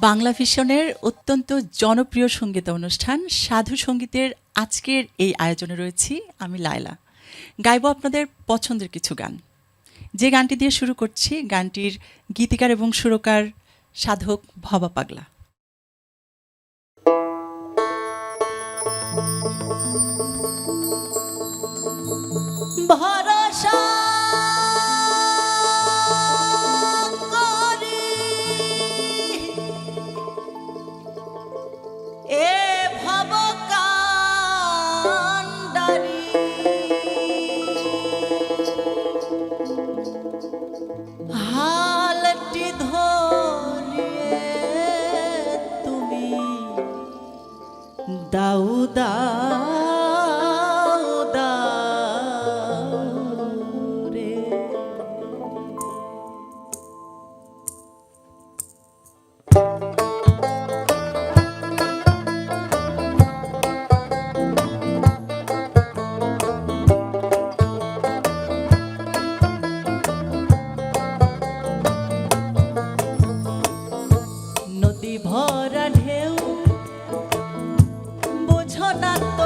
বাংলা ভিশনের অত্যন্ত জনপ্রিয় সঙ্গীত অনুষ্ঠান সাধু সঙ্গীতের আজকের এই আয়োজনে রয়েছি আমি লায়লা। গাইব আপনাদের পছন্দের কিছু গান। যে গানটি দিয়ে শুরু করছি, গানটির গীতিকার এবং সুরকার সাধক ভবা পাগলা। ভরসা করি এ ভব কান্ডারি, হালটি ধরিয়ে তুমি দাও দাও দাও রে। নদী ভরা ঢেউ বোঝো না তো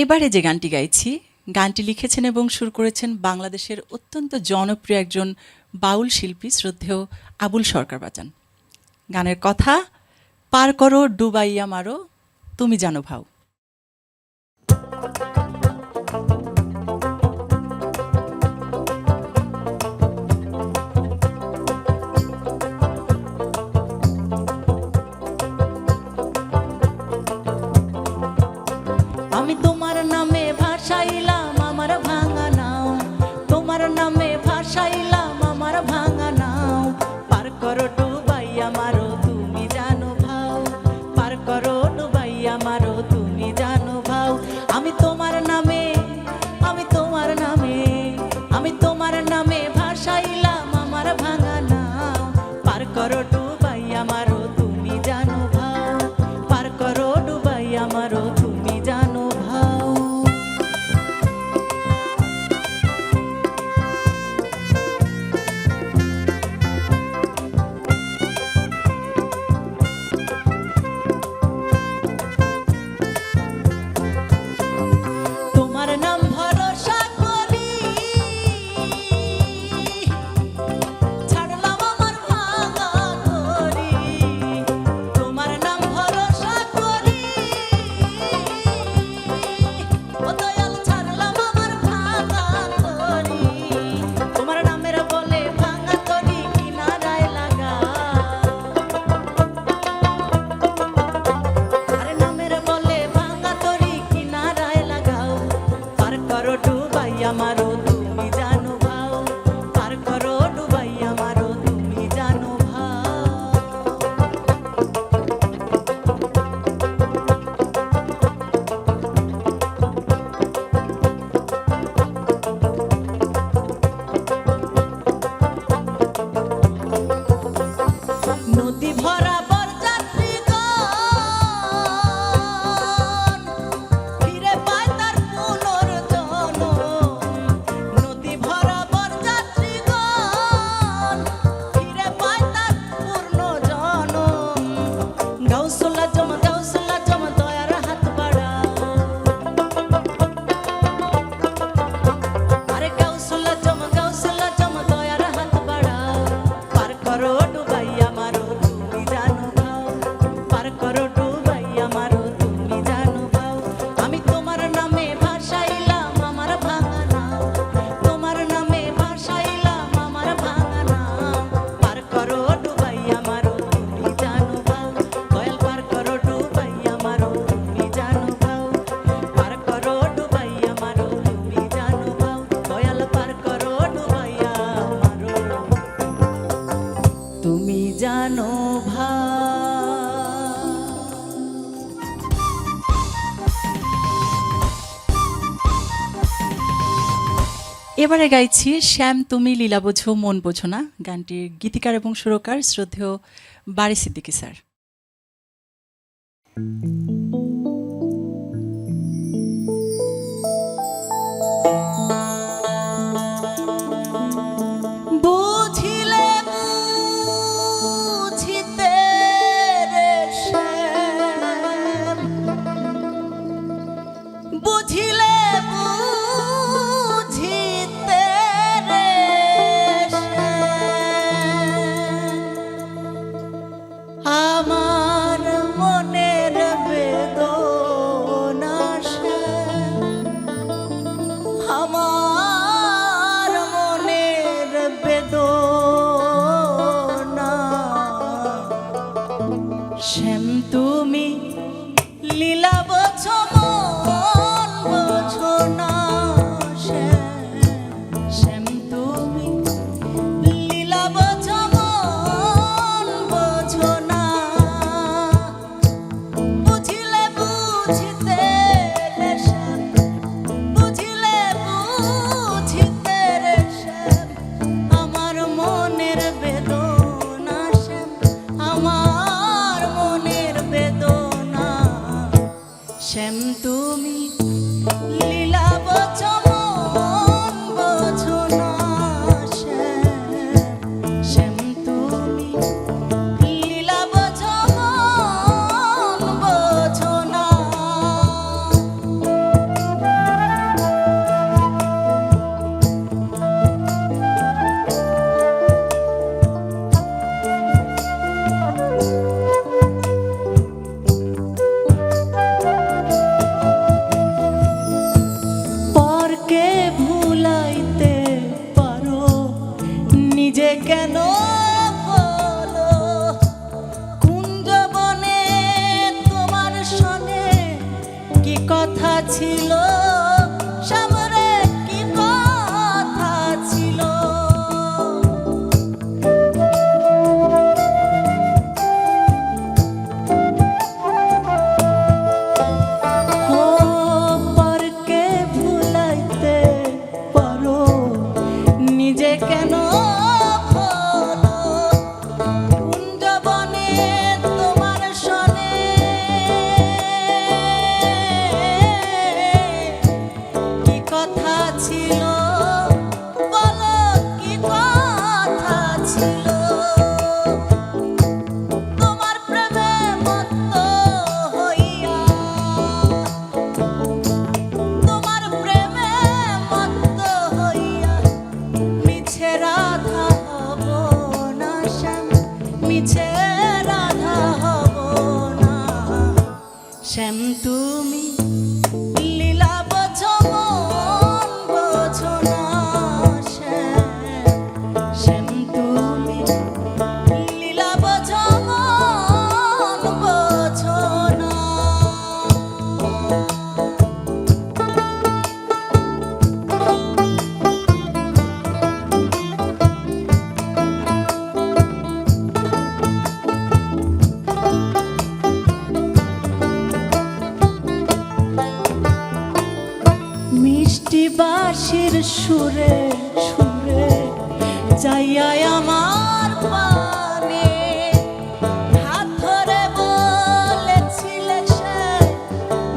এবারে যে গানটি গাইছি, গানটি লিখেছেন এবং সুর করেছেন বাংলাদেশের অত্যন্ত জনপ্রিয় একজন বাউল শিল্পী শ্রদ্ধেয় আবুল সরকার বাজান। গানের কথা, পার করো ডুবাইয়া মারো তুমি জানো ভাও। আমি তোমার নামে ভাসাইলাম আমার ভাঙা নাও, তোমার নামে ভাসাইলাম আমার ভাঙা নাও, পার করো ডুবাইয়া মারো তুমি জানো ভাও, পার করো ডুবাইয়া মারো তুমি জানো ভাও। আমি তোমার নামে, আমি তোমার নামে, আমি তোমার নামে ভাসাইলাম আমার ভাঙা নাও, পার করো ডুবাইয়া মারো তুমি জানো ভাও, পার করো ডুবাইয়া মারো তুমি জানো ভাও। তোমার নাম ভরসা করি ছাড়লাম আমার ভাঙা তরি, তোমার নাম ভরসা করি ও দয়াল ছাড়লাম আমার ভাঙা তরি, তোমার নামের বলে ভাঙা তরি কিনারায় লাগা, আরে নামের বলে ভাঙা তরি কিনারায় লাগাও, পার করো ডুবাইয়া মারো তুমি জানো ভাও, পার করো ডুবাইয়া মারো তুমি জানো ভাও। নদী ভরা বরযাত্রীগণ ফিরে পায় তার পুনর্জন্ম, নদী ভরা বরযাত্রীগণ ফিরে পায় তার পুনর্জন্ম। গাউসুল আজম দয়ার হাত বাড়াও, আরে গাউসুল আজম দয়ার হাত বাড়াও, পার করো ডুবাইয়া মারো তুমি জানো ভাও, পার করো ডুবাইয়া মারো তুমি জানো ভাও। আমি তোমার নামে ভাসাইলাম আমার ভাঙা নাও, তোমার নামে ভাসাইলাম আমার ভাঙা নাও, পার করো ডুবাইয়া মারো তুমি জানো ভাও, দয়াল পার করো ডুবাইয়া মারো তুমি জানো ভাও, পার করো ডুবাইয়া মারো তুমি জানো ভাও, দয়াল পার করো ডুবাইয়া মারো তুমি জানো ভাও। এবারে গাইছি শ্যাম তুমি লীলা বোঝো মন বোঝো না, গানটির গীতিকার এবং সুরকার শ্রদ্ধেয় বারী সিদ্দিকী স্যার। বুঝিলে বুঝিতে রে শ্যাম, বুঝিলে বুঝিতে রে শ্যাম, আমার মনের বেদনা শ্যাম, আমার মনের বেদনা শ্যাম তুমি লীলা বোঝো মন বোঝো না শ্যাম, শ্যাম তুমি লীলা বোঝো মন বোঝো না, বুঝিলে বুঝিতে রে শ্যাম, বুঝিলে বুঝিতে রে শ্যাম, আমার মনের বেদনা শ্যাম, আমার মনের বেদনা শ্যাম তুমি লীলা বোঝো মন বোঝো না শ্যাম, শ্যাম তুমি লীলা বোঝো মন বোঝো না। কথা ছিল সামরে, কি কথা ছিল। ও পরকে ভুলাইতে পারো, নিজে কেন ভুলো। কুঞ্জবনে তোমার সনে কি কথা ছিল, বলো কি কথা ছিল। তোমার প্রেমে মত্ত হইয়া, তোমার প্রেমে মত্ত হইয়া মিছে রাধা হব না শ্যাম, মিছে রাধা হব না শ্যাম। তুমি লীলা বোঝো মন বোঝো না শ্যাম, শ্যাম তুমি লীলা বোঝো মন বোঝো না। মিষ্টি বাঁশির সুরে সুরে যাইয়া আমার পানে হাত ধরে বলেছিলে সে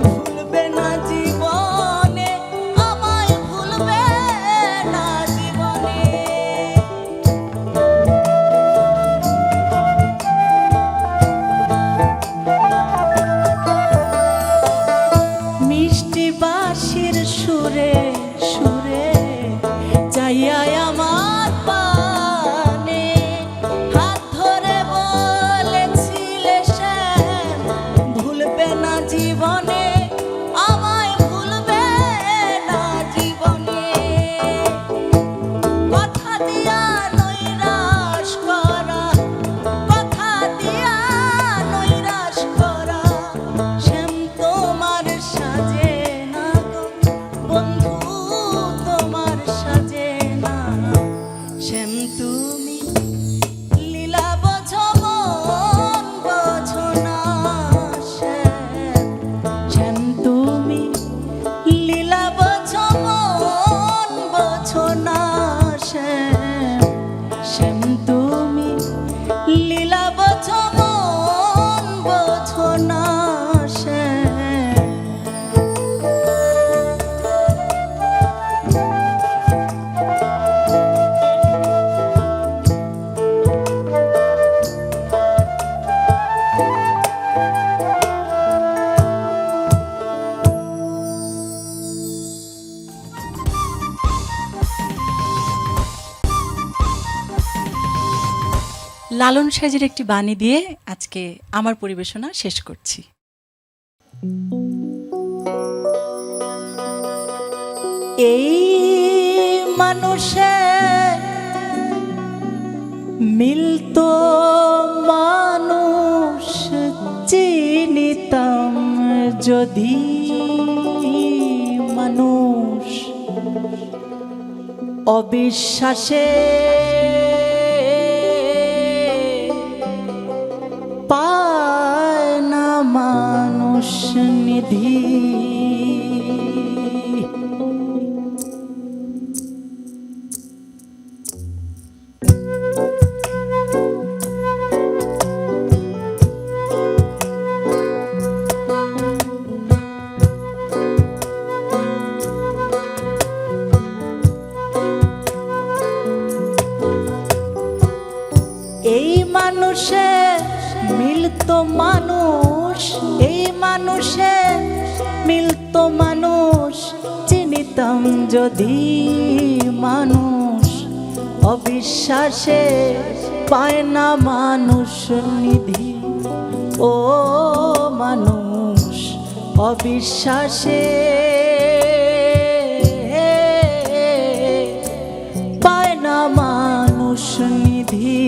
ভুলবে না জীবনে, আমায় ভুলবে না জীবনে। মিষ্টি বাঁশির সুরে সুরে যাইয়া আমার পানে হাত ধরে বলেছিলে সে ভুলবে না জীবনে, আমায় ভুলবে না জীবনে। কথা দিয়া নৈরাশ করা, কথা দিয়া নৈরাশ করা শ্যাম তোমার সাজে না গো বন্ধু, তোমার সাজে না শ্যাম। তুমি লীলা বোঝো মন বোঝো না শ্যাম, শ্যাম তুমি লীলা বোঝো মন বোঝো না শ্যাম, শ্যাম তুমি লীলা বোঝো মন বোঝো না শ্যাম। লালন সাইজের একটি বাণী দিয়ে আজকে আমার পরিবেশনা শেষ করছি। এই মানুষে মিলতো মানুষ চিনিতাম যদি, মানুষ অবিশ্বাসে পায় না মানুষ নিধি। এই মানুষে মিলতো মানুষ, এই মানুষে মিলতো মানুষ চিনিতাম যদি, মানুষ অবিশ্বাসে পায় না মানুষ নিধি। ও মানুষ অবিশ্বাসে পায় না মানুষ নিধি।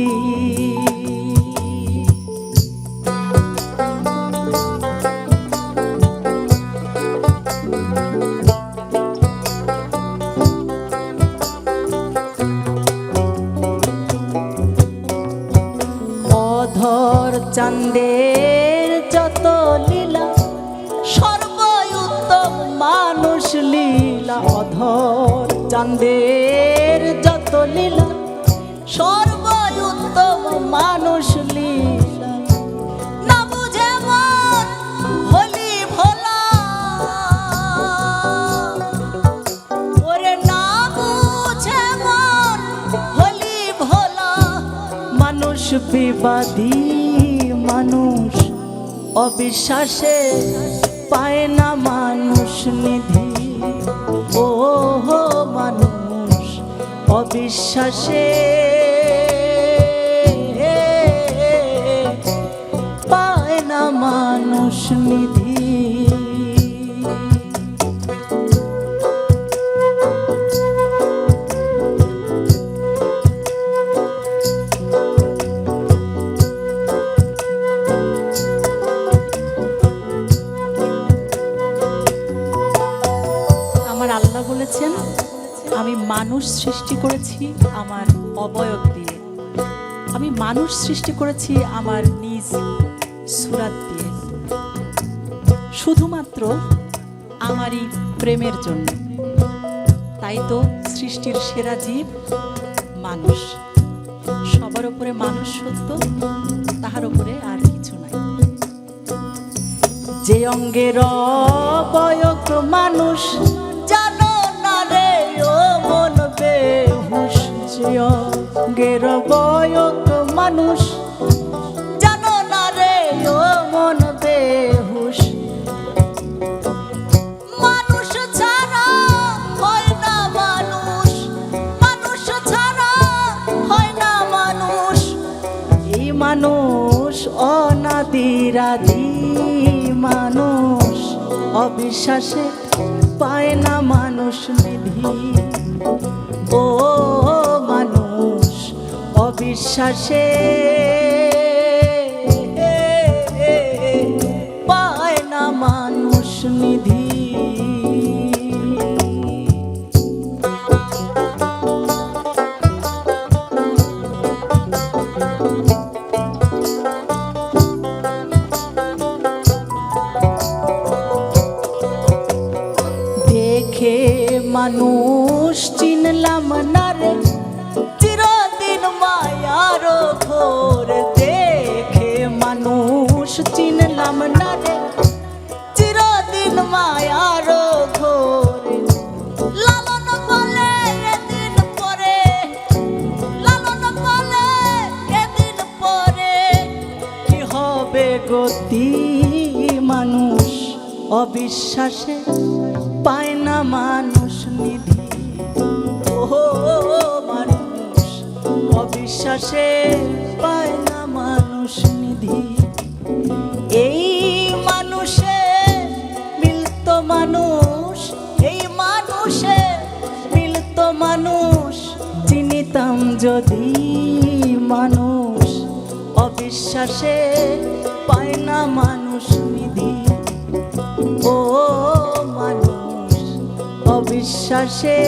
ঘর চাঁদের যত লীলা সর্বোত্তম মানুষ লীলা না বুঝে মন হলি ভোলা ওরে না বুঝে মন হলি ভোলা মানুষ বিবাদী মানুষ অবিশ্বাসে পায় না মানুষ নিধি ও মানুষ অবিশ্বাসে পায় না মানুষ নিধি আল্লাহ বলেছেন আমি মানুষ সৃষ্টি করেছি আমার অবয়ব দিয়ে আমি মানুষ সৃষ্টি করেছি আমার নিজ সুরাত দিয়ে শুধুমাত্র আমারই প্রেমের জন্য তাই তো সৃষ্টির সেরা জীব মানুষ সবার উপরে মানুষ সত্য তাহার উপরে আর কিছু নাই যে অঙ্গের অবয়ব মানুষ জানো না রে ও মন বেহুশ যে অঙ্গের অবয়ব মানুষ জানো না রে ও মন বেহুশ মানুষ ছাড়া হয় না মানুষ মানুষ ছাড়া হয় না মানুষ এই মানুষ অনাদিরাদি মানুষ অবিশ্বাসে পায় না মানুষ নিধি ও মানুষ অবিশ্বাসে পায় না মানুষ নিধি দেখে মানুষ চিনলাম না রে চিরদিন মায়ার ঘোর দেখে মানুষ চিনলাম না রে চিরদিন মায়ার ঘোর লালন বলে এদিন পরে লালন বলে এদিন পরে কি হবে গতি মানুষ অবিশ্বাসে পায় না মানুষ নিধি ও মানুষ অবিশ্বাসে পায় না মানুষ নিধি এই মানুষে মিলত মানুষ এই মানুষে মিলত মানুষ চিনিতাম যদি মানুষ অবিশ্বাসে পায় না মানুষ নিধি ও মানুষ অবিশ্বাসে